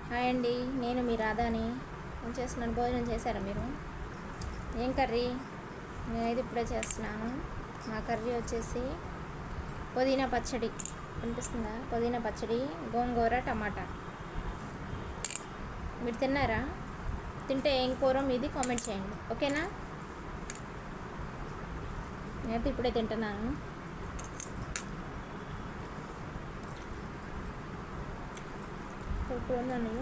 Hi అండి, నేను మీ రాధాని. ఏం చేస్తున్నాను? భోజనం చేశారా మీరు? ఏం కర్రీ? నేనైతే ఇప్పుడే చేస్తున్నాను. మా కర్రీ వచ్చేసి పుదీనా పచ్చడి. అనిపిస్తుందా? పుదీనా పచ్చడి, గోంగూర, టమాటా. మీరు తిన్నారా? తింటే ఏం కూర మీది కామెంట్ చేయండి, ఓకేనా? నేనైతే ఇప్పుడే తింటున్నాను. సూపర్ ఉందండి.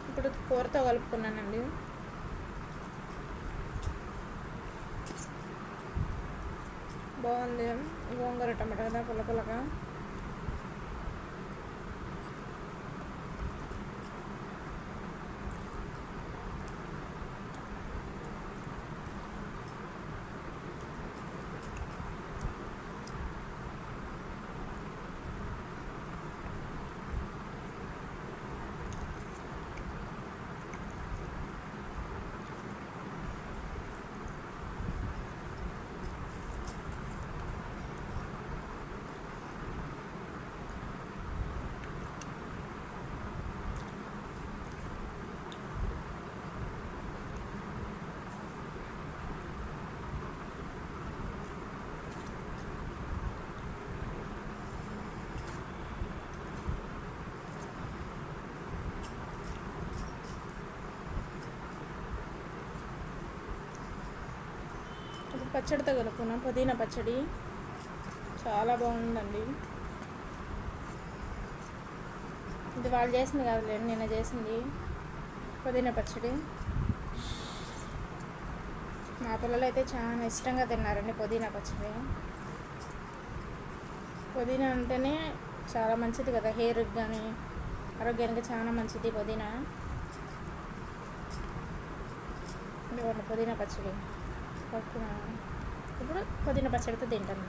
ఇప్పుడు కూరతో కలుపుకున్నానండి. బాగుంది. గోంగూర టమాటా కదా, పుల్ల పుల్లగా. పచ్చడితో కలుపుకున్నాం. పుదీనా పచ్చడి చాలా బాగుందండి. ఇది వాళ్ళు చేసింది కాదులేండి, నేను చేసింది పుదీనా పచ్చడి. మా పిల్లలు అయితే చాలా ఇష్టంగా తిన్నారండి పుదీనా పచ్చడి. పుదీనా అంటేనే చాలా మంచిది కదా, హెయిర్కి కానీ ఆరోగ్యానికి చాలా మంచిది పుదీనా. ఇదిగోండి పుదీనా పచ్చడి పట్టుకున్నాను. ఇప్పుడు పుదీనా పచ్చడితో తింటాను.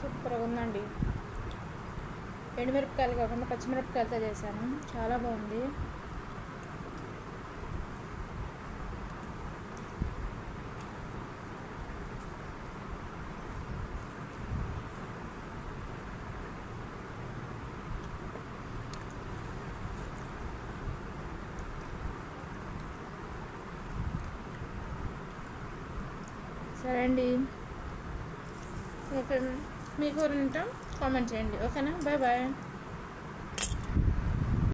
సూపర్గా ఉందండి. ఎండుమిరపకాయలు కాకుండా పచ్చిమిరపకాయలతో చేశాను, చాలా బాగుంది. సరే అండి, ఓకే. మీకు కామెంట్ చేయండి, ఓకేనా? Bye bye.